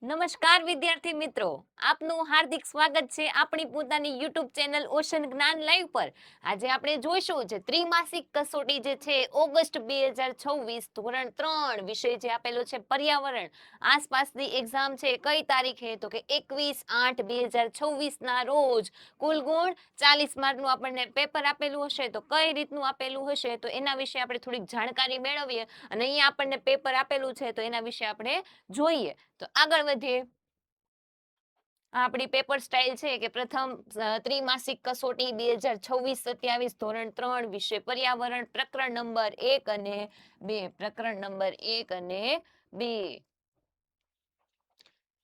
નમસ્કાર વિદ્યાર્થી મિત્રો, આપનું હાર્દિક સ્વાગત છે આપણી પોતાની યુટ્યુબ ચેનલ ઓશન જ્ઞાન લાઈવ પર. આજે આપણે જોઈશું છે ત્રિમાસિક કસોટી જે છે ઓગસ્ટ 2026 ધોરણ 3 વિષય જે આપેલો છે પર્યાવરણ. આસપાસની એક્ઝામ છે કઈ તારીખે તો કે 21/8/2026 ના રોજ. કુલ ગુણ 40 માર્કનું આપણને પેપર આપેલું હશે તો કઈ રીતનું આપેલું હશે તો એના વિશે આપણે થોડીક જાણકારી મેળવીએ અને અહીંયા આપણને પેપર આપેલું છે તો એના વિશે આપણે જોઈએ. તો આગળ વધીએ. આપણી પેપર સ્ટાઇલ છે કે પ્રથમ ત્રિમાસિક કસોટી 2026-27 ધોરણ 3 વિષય પર્યાવરણ પ્રકરણ નંબર 1 અને 2. પ્રકરણ નંબર 1 અને 2.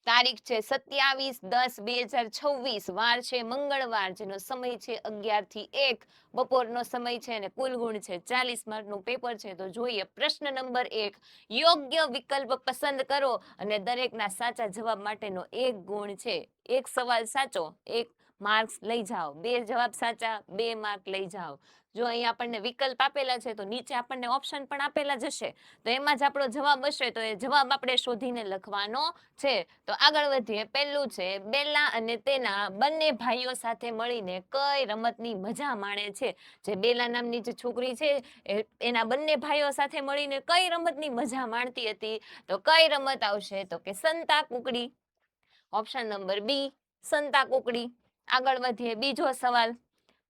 તારીખ છે 27/10/2026, વાર છે મંગળવાર, જેનો સમય છે 11 થી 1 બપોરનો સમય છે અને કુલ ગુણ છે 40 માર્કનું પેપર છે. તો જોઈએ પ્રશ્ન નંબર 1, યોગ્ય વિકલ્પ પસંદ કરો અને દરેકના સાચા જવાબ માટેનો 1 ગુણ છે. એક સવાલ સાચો 1 માર્ક્સ લઈ જાઓ, 2 જવાબ સાચા 2 માર્ક લઈ જાઓ. જો અહીંયા આપણને વિકલ્પ આપેલા છે તો નીચે આપણને ઓપ્શન પણ આપેલા જ હશે, તો એમાં જ આપણો જવાબ હશે તો એ જવાબ આપણે શોધીને લખવાનો છે. તો આગળ વધીએ. પહેલું છે બેલા અને તેના બંને ભાઈઓ સાથે મળીને કઈ રમતની મજા માણે છે. જે બેલા નામની જે છોકરી છે એના બંને ભાઈઓ સાથે મળીને કઈ રમતની મજા માણતી હતી તો કઈ રમત આવશે તો કે સંતા કુકડી. ઓપ્શન નંબર બી સંતા કુકડી. આગળ વધીએ. બીજો સવાલ,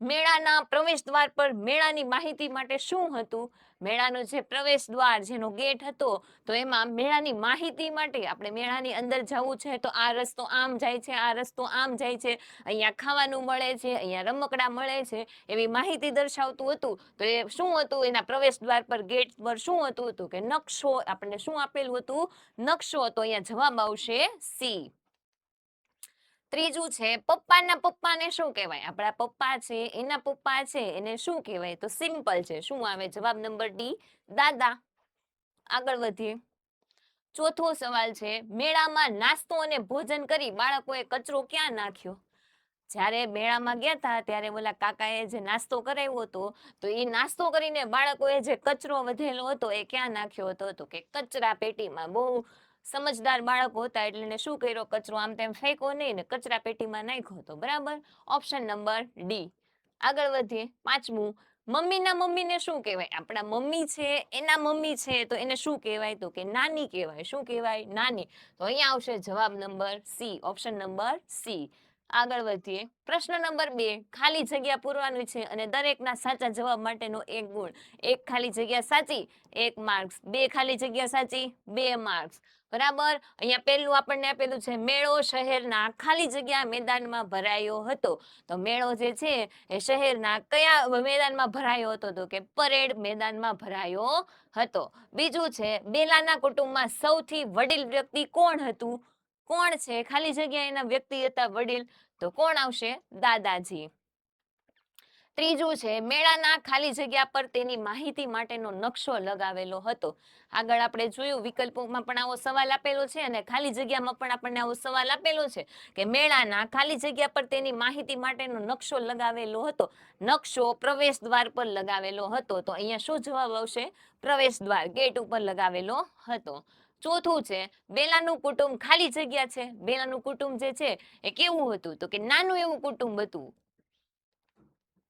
મેળાના પ્રવેશ દ્વાર પર મેળાની માહિતી માટે શું હતું. મેળાનો જે પ્રવેશ દ્વાર જેનો ગેટ હતો તો એમાં મેળાની માહિતી માટે આપણે મેળાની અંદર જવું છે તો આ રસ્તો આમ જાય છે, આ રસ્તો આમ જાય છે, અહીંયા ખાવાનું મળે છે, અહીંયા રમકડા મળે છે, એવી માહિતી દર્શાવતું હતું. તો એ શું હતું, એના પ્રવેશ દ્વાર પર ગેટ પર શું હતું તો કે નકશો. આપણને શું આપેલું હતું, નકશો. તો અહીંયા જવાબ આવશે સી. ત્રીજું છે પપ્પાના પપ્પાને શું કહેવાય. આપણા પપ્પા છે એના પપ્પા છે એને શું કહેવાય તો સિમ્પલ છે. શું આવે જવાબ નંબર ડી, દાદા. આગળ વધીએ. ચોથો સવાલ છે મેળામાં નાસ્તો અને ભોજન કરી બાળકોએ કચરો ક્યાં નાખ્યો. જ્યારે મેળામાં ગયા હતા ત્યારે ઓલા કાકાએ જે નાસ્તો કરાવ્યો હતો તો એ નાસ્તો કરીને બાળકોએ જે કચરો વધેલો હતો એ ક્યાં નાખ્યો હતો તો કે કચરા પેટીમાં. બહુ સમજદાર બાળકો હતા એટલે એને શું કર્યો, કચરો આમ તેમ ફેંકો નહીં ને કચરા પેટીમાં નાખ્યો હતો. બરાબર, ઓપ્શન નંબર ડી. આગળ વધીએ. પાંચમું, મમ્મીના મમ્મીને શું કહેવાય. આપણા મમ્મી છે એના મમ્મી છે તો એને શું કહેવાય તો કે નાની કહેવાય. શું કહેવાય, નાની. તો અહીંયા આવશે જવાબ number C, option number C. આગળ વધીએ. પ્રશ્ન નંબર 2, ખાલી જગ્યા પૂરવાની છે અને દરેકના સાચા જવાબ માટેનો 1 ગુણ. એક ખાલી જગ્યા સાચી 1 માર્ક્સ, 2 ખાલી જગ્યા સાચી 2 માર્ક્સ. બરાબર. અહીંયા પહેલું આપણને આપેલું છે મેળો શહેરના ખાલી જગ્યા મેદાનમાં ભરાયો હતો. તો મેળો જે છે એ શહેરના કયા મેદાનમાં ભરાયો હતો તો કે પરેડ મેદાનમાં ભરાયો હતો. બીજું છે બેલાના કુટુંબમાં સૌથી વડીલ વ્યક્તિ કોણ હતું. કોણ છે, ખાલી જગ્યા એના વ્યક્તિ હતા વડીલ, તો કોણ આવશે, દાદાજી. ત્રીજું છે મેળાના ખાલી જગ્યા પર તેની માહિતી માટેનો નકશો લગાવેલો હતો. આગળ આપણે જોયું વિકલ્પોમાં પણ આવો સવાલ આપેલો છે અને ખાલી જગ્યામાં પણ આપણને આવો સવાલ આપેલો છે કે મેળાના ખાલી જગ્યા પર તેની માહિતી માટેનો નકશો લગાવેલો હતો. નકશો પ્રવેશ દ્વાર પર લગાવેલો હતો. તો અહીંયા શું જવાબ આવશે, પ્રવેશ દ્વાર, ગેટ ઉપર લગાવેલો હતો. ચોથું છે બેલાનું કુટુંબ ખાલી જગ્યા છે. બેલાનું કુટુંબ જે છે એ કેવું હતું તો કે નાનું એવું કુટુંબ હતું.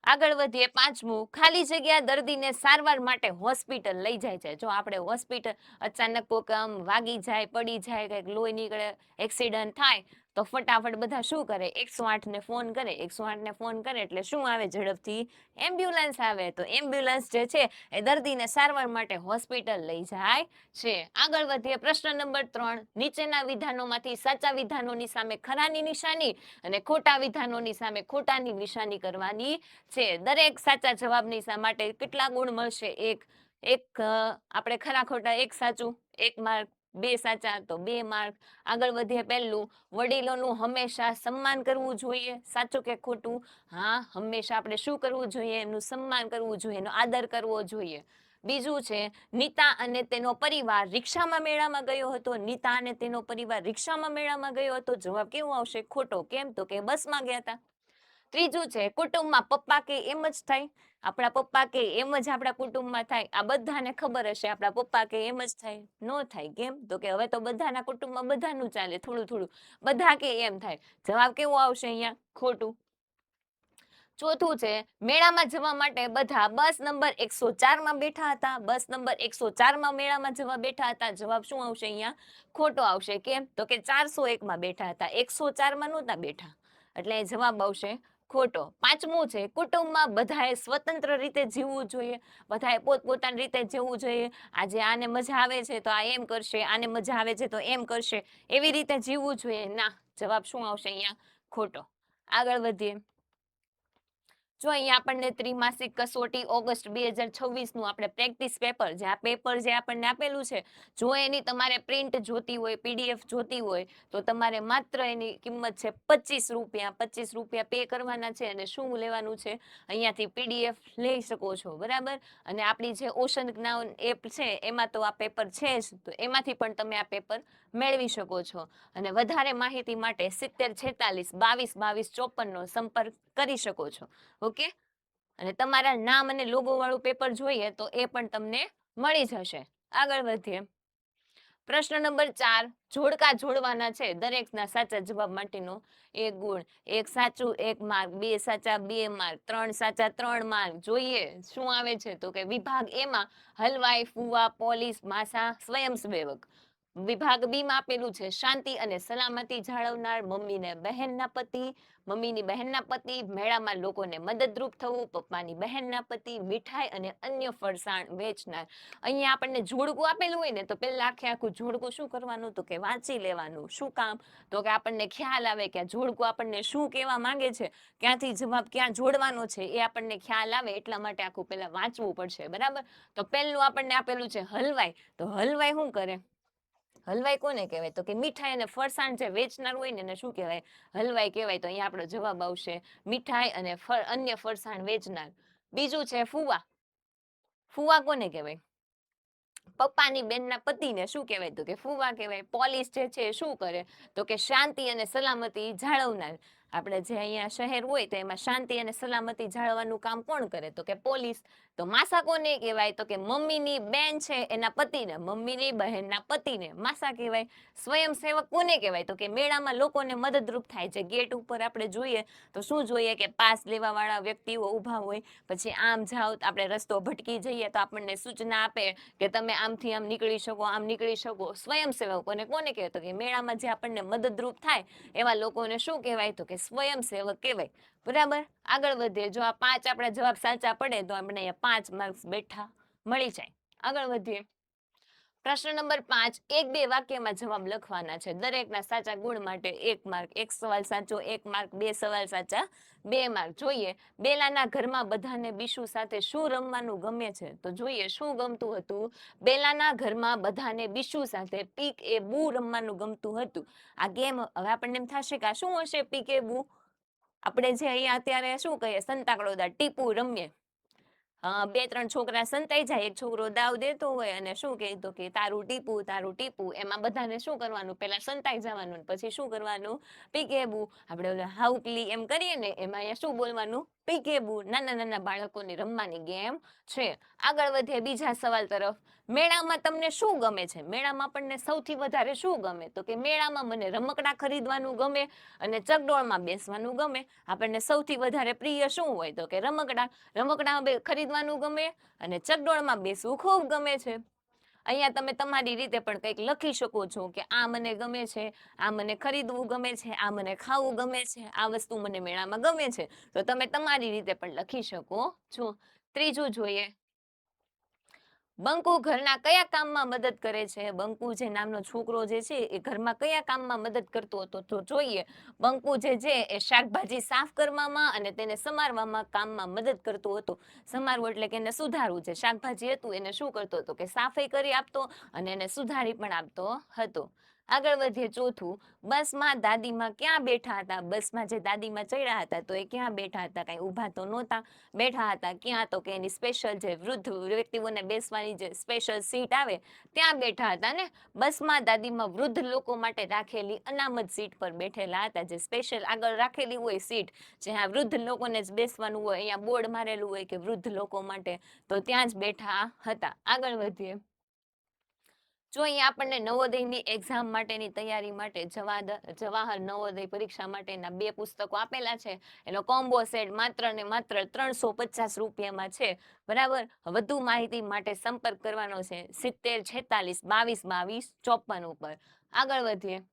આગળ વધીએ. પાંચમું, ખાલી જગ્યા દર્દીને સારવાર માટે હોસ્પિટલ લઈ જાય છે. જો આપણે હોસ્પિટલ અચાનક કોઈક આમ વાગી જાય, પડી જાય, કંઈક લોહી નીકળે, એક્સિડન્ટ થાય તો ફટાફટ બધા શું કરે, 108 ને ફોન કરે. 108 ને ફોન કરે એટલે શું આવે, ઝડપથી એમ્બ્યુલન્સ આવે. તો એમ્બ્યુલન્સ જે છે એ દર્દીને સારવાર માટે હોસ્પિટલ લઈ જાય છે. આગળ વધીએ. પ્રશ્ન નંબર 3, નીચેના વિધાનોમાંથી સાચા વિધાનોની સામે ખરાની નિશાની અને ખોટા વિધાનોની સામે ખોટાની નિશાની કરવાની છે. દરેક સાચા જવાબની માટે કેટલા ગુણ મળશે, એક આપણે ખરા ખોટા એક સાચું 1 માર્ક, 2 સાચા તો 2 માર્ક. આગળ વધીએ. પહેલું, વડીલોનું હંમેશા સન્માન કરવું જોઈએ. સાચું કે ખોટું, હા, હંમેશા આપણે શું કરવું જોઈએ, એમનું સન્માન કરવું જોઈએ, એનો આદર કરવો જોઈએ. બીજું છે નીતા અને તેનો પરિવાર રિક્ષામાં મેળામાં ગયો હતો. નીતા અને તેનો પરિવાર રિક્ષામાં મેળામાં ગયો હતો. જવાબ કેવો આવશે, ખોટો. કેમ તો કે બસમાં ગયા હતા. ત્રીજું છે કુટુંબમાં પપ્પા કે એમ જ થાય, આપણા પપ્પા કે એમ જ આપણા કુટુંબમાં થાય. આ બધાને ખબર હશે આપણા પપ્પા કે એમ જ થાય, નો થાય. કેમ? તો કે હવે તો બધાના કુટુંબમાં બધાનું ચાલે થોડું થોડું, બધા કે એમ થાય. જવાબ કેવો આવશે અહીંયા? ખોટું. ચોથું છે મેળામાં જવા માટે બધા બસ નંબર 104 માં બેઠા હતા. બસ નંબર 104 માં મેળામાં જવા બેઠા હતા. જવાબ શું આવશે અહીંયા? ખોટો આવશે. કેમ? તો કે 401 માં બેઠા હતા, 104 માં નહોતા બેઠા, એટલે જવાબ આવશે ખોટો. પાંચમું છે કુટુંબમાં બધાએ સ્વતંત્ર રીતે જીવવું જોઈએ, બધાએ પોતપોતાની રીતે જીવવું જોઈએ. આજે આને મજા આવે છે તો આ એમ કરશે, આને મજા આવે છે તો એમ કરશે, એવી રીતે જીવવું જોઈએ ના. જવાબ શું આવશે અહીંયા? ખોટો. આગળ વધીએ. જો અહીંયા આપણને ત્રિમાસિક કસોટી ઓગસ્ટ 2026 નું આપણે પ્રેક્ટિસ પેપર, જે આ પેપર જે આપણને આપેલું છે, જો એની તમારે પ્રિન્ટ જોતી હોય, પીડીએફ જોતી હોય, તો તમારે માત્ર એની કિંમત છે 25 રૂપિયા. 25 રૂપિયા પે કરવાના છે અને શું લેવાનું છે? અહીંયાથી પીડીએફ લઈ શકો છો, બરાબર. અને આપણી જે ઓશન જ્ઞાન એપ છે એમાં તો આ પેપર છે જ, તો એમાંથી પણ તમે આ પેપર મેળવી શકો છો. અને વધારે માહિતી માટે 70 46 22 22 54 નો સંપર્ક કરી શકો છો. ઓકે. અને તમારા નામ અને લોગો વાળું પેપર જોઈએ તો એ પણ તમને મળી જશે. આગળ વધીએ. પ્રશ્ન નંબર 4, જોડકા જોડવાના છે. દરેકના સાચા જવાબ માટેનો 1 ગુણ. 1 સાચું 1 માર્ક, 2 સાચા 2 માર્ક, 3 સાચા 3 માર્ક. જોઈએ શું આવે છે તો કે વિભાગ એ માં હલવાઈ, ફુવા, પોલીસ, માસા, સ્વયંસેવક. વિભાગ બી માં આપેલું છે શાંતિ અને સલામતી જાળવનાર, મમ્મીને બહેનના પતિ, મમ્મીની બહેનના પતિ, મેળામાં લોકોને મદદરૂપ થવું, પપ્પાની બહેનના પતિ, મીઠાઈ અને અન્ય ફરસાણ વેચનાર. અહીંયા આપણને જોડકું આપેલું હોય ને તો પહેલા આખે આખું જોડકું શું કરવાનું તો કે વાંચી લેવાનું. શું કામ? તો કે આપણને ખ્યાલ આવે કે આ જોડકું આપણને શું કહેવા માંગે છે, ક્યાંથી જવાબ ક્યાં જોડવાનો છે એ આપણને ખ્યાલ આવે, એટલા માટે આખું પહેલા વાંચવું પડશે, બરાબર. તો પહેલું આપણને આપેલું છે હલવાઈ. તો હલવાઈ શું કરે? હલવાઈ કોને કહેવાય તો કે મીઠાઈ અને ફરસાણ જે વેચનાર હોય ને એને શું કહેવાય? હલવાઈ કહેવાય. તો અહીંયા આપણો જવાબ આવશે મીઠાઈ અને અન્ય ફરસાણ વેચનાર. બીજું છે ફુવા. ફુવા કોને કહેવાય? પપ્પાની બેનના પતિને શું કહેવાય તો કે ફુવા કહેવાય. પોલીસ જે છે એ શું કરે તો કે શાંતિ અને સલામતી જાળવનાર. આપણે જે અહીંયા શહેર હોય તો એમાં શાંતિ અને સલામતી જાળવવાનું કામ કોણ કરે તો કે પોલીસ. તો માસા કોને કહેવાય તો કે મમ્મીની બેન છે એના પતિને, મમ્મીની બહેનના પતિને માસા કહેવાય. સ્વયંસેવક કોને કહેવાય તો કે મેળામાં લોકોને મદદરૂપ થાય છે. ગેટ ઉપર આપણે જોઈએ તો શું જોઈએ કે પાસ લેવા વાળા વ્યક્તિઓ ઊભા હોય, પછી આમ જાઓ આપણે રસ્તો ભટકી જઈએ તો આપણને સૂચના આપે કે તમે આમથી આમ નીકળી શકો, આમ નીકળી શકો. સ્વયંસેવકોને કોને કહેવાય તો કે મેળામાં જે આપણને મદદરૂપ થાય એવા લોકોને શું કહેવાય તો કે સ્વયંસેવક કહેવાય, બરાબર. આગળ વધીએ. જો આ 5 આપણા જવાબ સાચા પડે તો આપણે અહીંયા 5 માર્ક્સ બેઠા મળી જાય. આગળ વધીએ. પ્રશ્ન નંબર 5, 1-2 વાક્યમાં જવાબ લખવાના છે. દરેકના સાચા ગુણ માટે 1 માર્ક. 1 સવાલ સાચો 1 માર્ક, 2 સવાલ સાચા 2 માર્ક. જોઈએ બેલાના ઘરમાં બધાને બીશુ સાથે શું રમવાનું ગમે છે, તો જોઈએ શું ગમતું હતું. બેલાના ઘરમાં બધાને બીશુ સાથે પીક એ બુ રમવાનું ગમતું હતું. આ ગેમ હવે આપણને એમ થશે કે આ શું હશે પીક એ બુ. આપણે જે અહીંયા અત્યારે શું કહીએ સંતાકડોદા ટીપુ રમીએ. 2-3 છોકરા સંતાઈ જાય, એક છોકરો દાવ દેતો હોય અને શું કહેતો કે તારું ટીપું તારું ટીપું. એમાં બધાને શું કરવાનું પહેલા સંતાઈ જવાનું, પછી શું કરવાનું પીકેબુ. આપણે ઓલા હાઉકલી એમ કરીએ ને એમાં અહીંયા શું બોલવાનું પીકેબુ. નાના નાના બાળકોની રમવાની ગેમ છે. આગળ વધીએ બીજા સવાલ તરફ. મેળામાં તમને શું ગમે છે? મેળામાં આપણને સૌથી વધારે શું ગમે તો કે મેળામાં મને રમકડા ખરીદવાનું ગમે અને ચકડોળમાં બેસવાનું ગમે. આપણને સૌથી વધારે પ્રિય શું હોય તો કે રમકડા. રમકડા ખરીદવાનું ગમે અને ચકડોળમાં બેસવું ખૂબ ગમે છે. અહીંયા તમે તમારી રીતે પણ કંઈક લખી શકો છો કે આ મને ગમે છે, આ મને ખરીદવું ગમે છે, આ મને ખાવું ગમે છે, આ વસ્તુ મને મેળામાં ગમે છે. તો તમે તમારી રીતે પણ લખી શકો છો. ત્રીજું જોઈએ. બંકુ ઘરના કયા કામમાં મદદ કરે છે? બંકુ જે નામનો છોકરો જે છે એ ઘરમાં કયા કામમાં મદદ કરતો હતો તો જોઈએ બંકુ જે છે એ શાકભાજી સાફ કરવામાં અને તેને સમારવામાં કામમાં મદદ કરતો હતો. સમારવું એટલે કે એને સુધારવું. જે શાકભાજી હતું એને શું કરતો હતો કે સાફઈ કરી આપતો અને એને સુધારી પણ આપતો હતો. આગળ વધીએ ચોથું, બસમાં દાદીમાં ક્યાં બેઠા હતા? બસમાં જે દાદીમાં ચડ્યા હતા તો એ ક્યાં બેઠા હતા? કઈ ઊભા તો નહોતા, બેઠા હતા ક્યાં? તો કે એની સ્પેશિયલ જે વૃદ્ધ વ્યક્તિઓને બેસવાની જે સ્પેશિયલ સીટ આવે ત્યાં બેઠા હતા ને. બસમાં દાદીમાં વૃદ્ધ લોકો માટે રાખેલી અનામત સીટ પર બેઠેલા હતા, જે સ્પેશિયલ આગળ રાખેલી હોય સીટ, જ્યાં વૃદ્ધ લોકોને જ બેસવાનું હોય, અહીંયા બોર્ડ મારેલું હોય કે વૃદ્ધ લોકો માટે, તો ત્યાં જ બેઠા હતા. આગળ વધીએ. જો અહીંયા આપણને નવોદયની એક્ઝામ માટેની તૈયારી માટે જવાહર નવોદય પરીક્ષા માટેના 2 પુસ્તકો આપેલા છે. એનો કોમ્બો સેટ માત્ર ને માત્ર 350 રૂપિયામાં છે. બરાબર. વધુ માહિતી માટે સંપર્ક કરવાનો છે 70 46 22 22 54 ઉપર. આગળ વધીએ.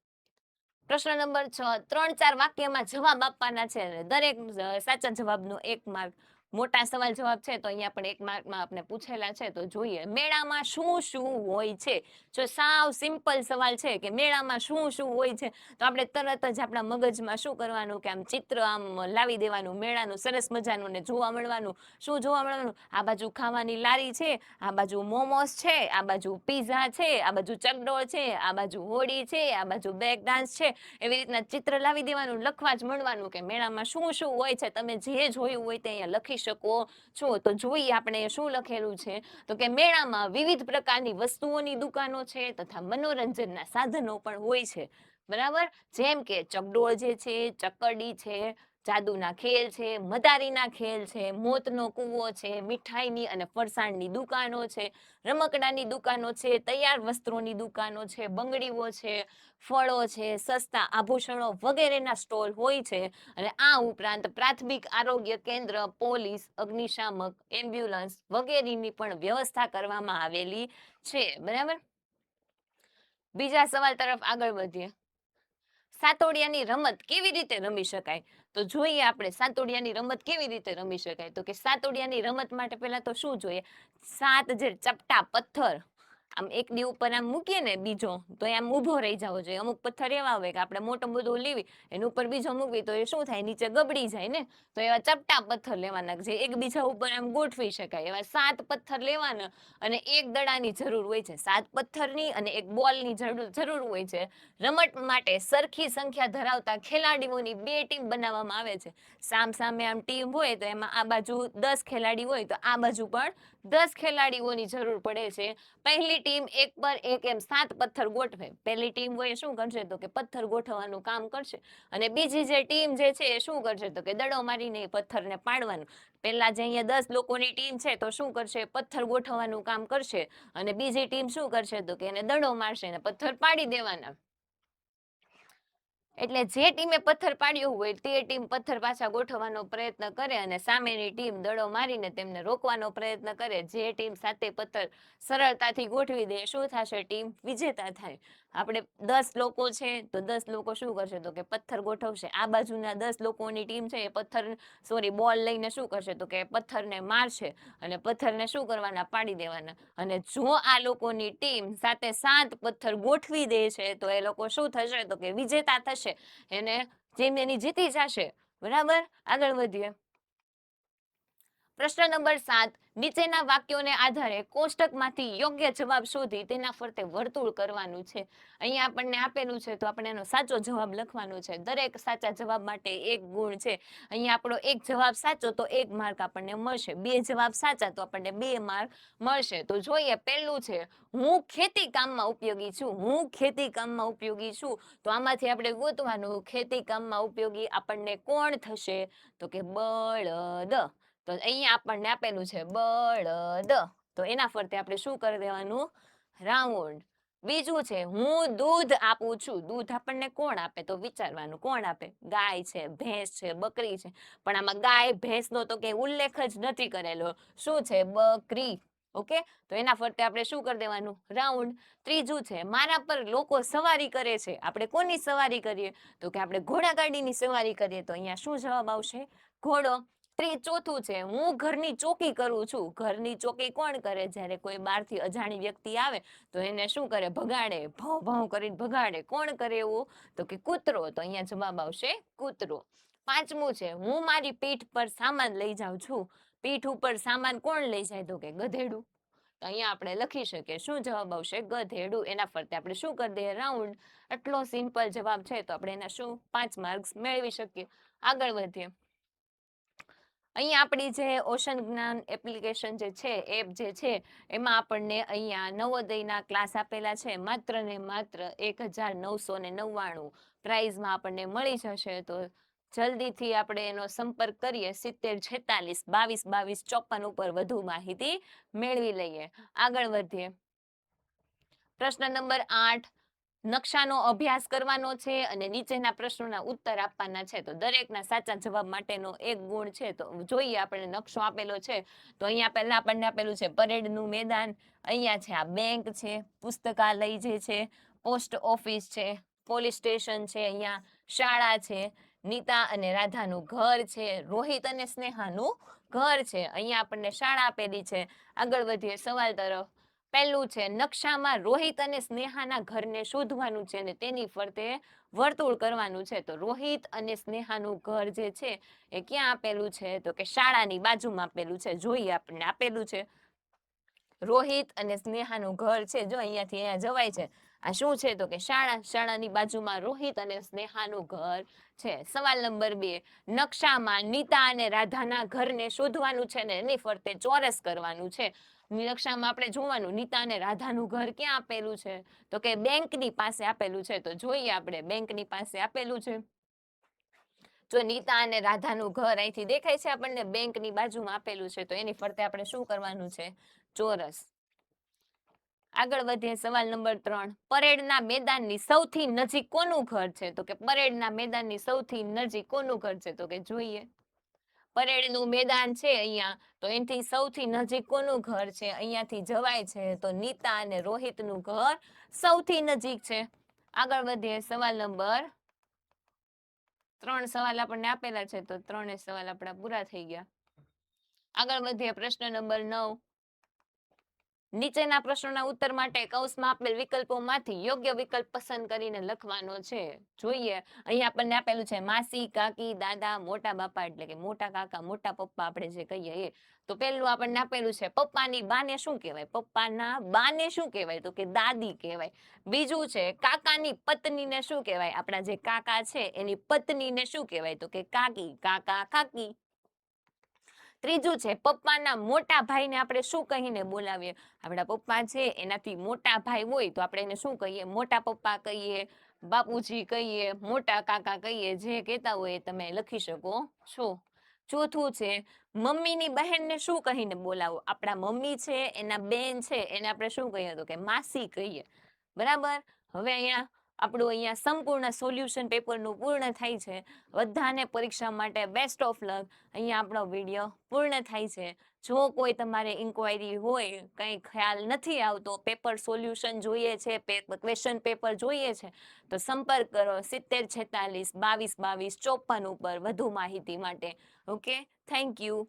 પ્રશ્ન નંબર 6, 3-4 વાક્યમાં જવાબ આપવાના છે. દરેક સાચા જવાબનો 1 માર્ક. મોટા સવાલ જવાબ છે તો અહીંયા પણ 1 માર્કમાં આપણે પૂછેલા છે, તો જોઈએ. મેળામાં શું શું હોય છે? જો સાવ સિમ્પલ સવાલ છે કે મેળામાં શું શું હોય છે, તો આપણે તરત જ આપણા મગજમાં શું કરવાનું કે આમ ચિત્ર આમ લાવી દેવાનું, મેળાનું સરસ મજાનું, ને જોવા મળવાનું. શું જોવા મળવાનું? આ બાજુ ખાવાની લારી છે, આ બાજુ મોમોસ છે, આ બાજુ પીઝા છે, આ બાજુ ચકડોળ છે, આ બાજુ હોડી છે, આ બાજુ બ્રેક ડાન્સ છે. એવી રીતના ચિત્ર લાવી દેવાનું, લખવા જ મળવાનું કે મેળામાં શું શું હોય છે. તમે જે જોયું હોય તે અહીંયા લખી શકો છો. તો જોઈએ આપણે શું લખેલું છે, તો કે મેળામાં વિવિધ પ્રકારની વસ્તુઓની દુકાનો છે તથા મનોરંજનના સાધનો પણ હોય છે. બરાબર. જેમ કે ચકડોળ જે છે, ચકરડી છે, જાદુના ખેલ છે, મદારીના ખેલ છે, મોતનો કૂવો છે, મીઠાઈની અને ફરસાણની દુકાનો છે, રમકડાની દુકાનો છે, તૈયાર વસ્ત્રોની દુકાનો છે, બંગડીઓ છે, ફળો છે, સસ્તા આભૂષણો વગેરેના સ્ટોલ હોય છે. અને આ ઉપરાંત પ્રાથમિક આરોગ્ય કેન્દ્ર, પોલીસ, અગ્નિશામક, એમ્બ્યુલન્સ વગેરેની પણ વ્યવસ્થા કરવામાં આવેલી છે. બરાબર. બીજા સવાલ તરફ આગળ વધીએ. સાતોડિયાની રમત કેવી રીતે રમી શકાય? તો જોઈએ આપણે સાતોડિયાની રમત કેવી રીતે રમી શકાય. તો કે સાતોડિયાની રમત માટે પહેલા તો શું જોઈએ? 7 જે ચપટા પથ્થર આમ એકની ઉપર આમ મૂકીએ ને બીજો, તો એ આમ ઊભો રહી જવો જોઈએ. અમુક પથ્થર એવા હોય કે આપણે મોટો બધો લેવી, એની ઉપર બીજો મૂકવી તો એ શું થાય? નીચે ગબડી જાય ને. તો એવા ચપટા પથ્થર લેવાના જે એકબીજા ઉપર આમ ગોઠવી શકાય. એવા 7 પથ્થર લેવાના અને એક દડાની જરૂર હોય છે. 7 પથ્થરની અને એક બોલની જરૂર હોય છે. રમત માટે સરખી સંખ્યા ધરાવતા ખેલાડીઓની 2 ટીમ બનાવવામાં આવે છે. સામસામે આમ ટીમ હોય તો એમાં આ બાજુ 10 ખેલાડી હોય તો આ બાજુ પણ 10 ખેલાડીઓની જરૂર પડે છે. પહેલી ટીમ એક પર એક એમ 7 પથ્થર ગોઠવે. પહેલી ટીમ હોય શું કરશે? તો કે પથ્થર ગોઠવવાનું કામ કરશે. અને બીજી જે ટીમ જે છે એ શું કરશે? તો કે દડો મારીને એ પથ્થરને પાડવાનું. પહેલા જે અહીંયા 10 લોકોની ટીમ છે તો શું કરશે? પથ્થર ગોઠવવાનું કામ કરશે. અને બીજી ટીમ શું કરશે? તો કે એને દડો મારશે અને પથ્થર પાડી દેવાના. એટલે જે ટીમે પથ્થર પાડ્યો હોય તે ટીમ પથ્થર પાછા ગોઠવવાનો પ્રયત્ન કરે અને સામેની ટીમ દડો મારીને તેમને રોકવાનો પ્રયત્ન કરે. જે ટીમ 7 પથ્થર સરળતાથી ગોઠવી દે શું થશે? ટીમ વિજેતા થાય. આપણે 10 લોકો છે તો 10 લોકો શું કરશે? તો કે પથ્થર ગોઠવશે. આ બાજુના 10 લોકોની ટીમ છે એ બોલ લઈને શું કરશે? તો કે પથ્થરને મારશે અને પથ્થરને શું કરવાના? પાડી દેવાના. અને જો આ લોકોની ટીમ 7 પથ્થર ગોઠવી દે છે તો એ લોકો શું થશે? તો કે વિજેતા થશે. એને ટીમ એની જીતી જશે. બરાબર. આગળ વધીએ. પ્રશ્ન નંબર 7, નીચેના વાક્યોને આધારે કોષ્ટકમાંથી યોગ્ય જવાબ શોધી તેના ફરતે વર્તુળ કરવાનું છે. અહીંયા આપણને આપેલું છે તો આપણે એનો સાચો જવાબ લખવાનો છે. દરેક સાચા જવાબ માટે 1 ગુણ છે. અહીંયા આપણો 1 જવાબ સાચો તો 1 માર્ક આપણને મળશે. 2 જવાબ સાચા તો આપણને 2 માર્ક મળશે. તો જોઈએ પહેલું છે, હું ખેતી કામમાં ઉપયોગી છું. હું ખેતી કામમાં ઉપયોગી છું. તો આમાંથી આપણે ગોતવાનું ખેતી કામમાં ઉપયોગી આપણને કોણ થશે? તો કે બળદ. તો અહીંયા આપણને આપેલું છે બળદ. તો એના ફરતે આપણે શું કરી દેવાનું? રાઉન્ડ. બીજું છે, હું દૂધ આપું છું. દૂધ આપણને કોણ આપે? તો વિચારવાનું કોણ આપે? ગાય છે, ભેંસ છે, બકરી છે. પણ આમાં ગાય ભેંસનો તો કઈ ઉલ્લેખ જ નથી કરેલો. શું છે? બકરી. ઓકે. તો એના ફરતે આપણે શું કરી દેવાનું? રાઉન્ડ. ત્રીજું છે, મારા પર લોકો સવારી કરે છે. આપણે કોની સવારી કરીએ? તો કે આપણે ઘોડાગાડીની સવારી કરીએ. તો અહીંયા શું જવાબ આવશે? ઘોડો. ચોથું છે, હું ઘરની ચોકી કરું છું. ઘરની ચોકી કોણ કરે? જ્યારે કોઈ બહારથી અજાણી વ્યક્તિ આવે તો એને શું કરે? ભગાડે. ભૌ ભૌ કરીને ભગાડે. કોણ કરે એવું? તો કે કૂતરો. તો અહીંયા જવાબ આવશે કૂતરો. પાંચમું છે, હું મારી પીઠ પર સામાન લઈ જાઉં છું. પીઠ ઉપર સામાન કોણ લઈ જાય? તો કે ગધેડું. તો અહીંયા આપણે લખી શકીએ શું જવાબ આવશે ગધેડું. એના ફરતે આપણે શું કરી દઈએ રાઉન્ડ. એટલો સિમ્પલ જવાબ છે તો આપણે એના શું 5 માર્ક્સ મેળવી શકીએ. આગળ વધીએ. અહીંયા આપણી જે ઓશન જ્ઞાન એપ્લિકેશન જે છે એપ જે છે એમાં આપણને અહીંયા નવોદયના ક્લાસ આપેલા છે માત્ર ને માત્ર 1999 પ્રાઇઝમાં આપણને મળી જશે. તો જલ્દીથી આપણે એનો સંપર્ક કરીએ 70 46 22 22 54 ઉપર વધુ માહિતી મેળવી લઈએ. આગળ વધીએ. પ્રશ્ન નંબર 8 નકશાનો અભ્યાસ કરવાનો છે અને નીચેના પ્રશ્નોના ઉત્તર આપવાના છે. તો દરેકના સાચા જવાબ માટેનો એક ગુણ છે. તો જોઈએ આપણે નકશો આપેલો છે તો અહીંયા પહેલા આપણને આપેલું છે પરેડનું મેદાન, અહીંયા છે આ બેંક છે, પુસ્તકાલય જે છે, પોસ્ટ ઓફિસ છે, પોલીસ સ્ટેશન છે, અહીંયા શાળા છે, નીતા અને રાધાનું ઘર છે, રોહિત અને સ્નેહાનું ઘર છે. અહીંયા આપણને શાળા આપેલી છે. આગળ વધીએ સવાલ તરફ. પહેલું છે નકશામાં રોહિત અને સ્નેહાના ઘરને શોધવાનું છે અને તેની ફરતે વર્તુળ કરવાનું છે. તો રોહિત અને સ્નેહાનું ઘર જે છે એ ક્યાં આપેલું છે તો કે શાળાની બાજુમાં આપેલું છે. જોઈએ આપણને આપેલું છે રોહિત અને સ્નેહાનું ઘર છે. જો અહીંયાથી અહીંયા જવાય છે. આ શું છે તો કે શાળાની બાજુમાં રોહિત અને સ્નેહાનું ઘર છે. સવાલ નંબર 2 નકશામાં નીતા અને રાધાના ઘરને શોધવાનું છે ને એની ફરતે ચોરસ કરવાનું છે. નકશામાં આપણે જોવાનું નીતા અને રાધાનું ઘર ક્યાં આપેલું છે તો કે બેંકની પાસે આપેલું છે. તો જોઈએ આપણે બેંકની પાસે આપેલું છે. જો નીતા અને રાધાનું ઘર અહીંથી દેખાય છે આપણને બેંકની બાજુમાં આપેલું છે તો એની ફરતે આપણે શું કરવાનું છે ચોરસ. આગળ વધીએ સવાલ નંબર 3 પરેડના મેદાનની સૌથી નજીક કોનું ઘર છે તો કે પરેડના મેદાનની સૌથી નજીક કોનું ઘર છે તો કે જોઈએ પરેડનું મેદાન છે અહીંયા તો એનાથી સૌથી નજીક કોનું ઘર છે અહીંયાથી જવાય છે તો નીતા અને રોહિતનું ઘર સૌથી નજીક છે. આગળ વધીએ સવાલ નંબર 3 સવાલ આપણને આપેલા છે તો 3 સવાલ આપણા પૂરા થઈ ગયા. આગળ વધીએ પ્રશ્ન નંબર 9 નીચેના પ્રશ્નોના ઉત્તર માટે કૌંસમાં આપેલ વિકલ્પોમાંથી યોગ્ય વિકલ્પ પસંદ કરીને લખવાનો છે. જોઈએ અહીંયા આપણને આપેલું છે માસી, કાકી, દાદા, મોટા બાપા એટલે કે મોટા કાકા, મોટા પપ્પા આપણે જે કહીએ એ. તો પહેલું આપણને આપેલું છે પપ્પાની બાને શું કહેવાય? પપ્પાના બાને શું કહેવાય તો કે દાદી કહેવાય. બીજું છે કાકાની પત્નીને શું કહેવાય? આપણા જે કાકા છે એની પત્નીને શું કહેવાય તો કે કાકી, કાકા, કાકી. ત્રીજું છે પપ્પાના મોટા ભાઈને આપણે શું કહીને બોલાવીએ? આપણા પપ્પા છે એનાથી મોટા ભાઈ હોય તો આપણે એને શું કહીએ? મોટા પપ્પા કહીએ, બાપુજી કહીએ, મોટા કાકા કહીએ. જે કહેતા હોય એ તમે લખી શકો છો. ચોથું છે મમ્મીની બહેનને શું કહીને બોલાવો? આપણા મમ્મી છે એના બેન છે એને આપણે શું કહીએ તો કે માસી કહીએ. બરાબર. હવે અહીંયા સંપૂર્ણ સોલ્યુશન પેપરનું પૂર્ણ થાય છે. બધાને પરીક્ષા માટે બેસ્ટ ઓફ લક. અહીંયા આપણો વિડીયો પૂર્ણ થાય છે. જો કોઈ તમારે ઇન્ક્વાયરી હોય, કંઈ ખ્યાલ નથી આવતો, પેપર સોલ્યુશન જોઈએ છે, ક્વેશ્ચન પેપર જોઈએ છે તો સંપર્ક કરો 70 46 22 22 54 ઉપર વધુ માહિતી માટે. Okay, thank you.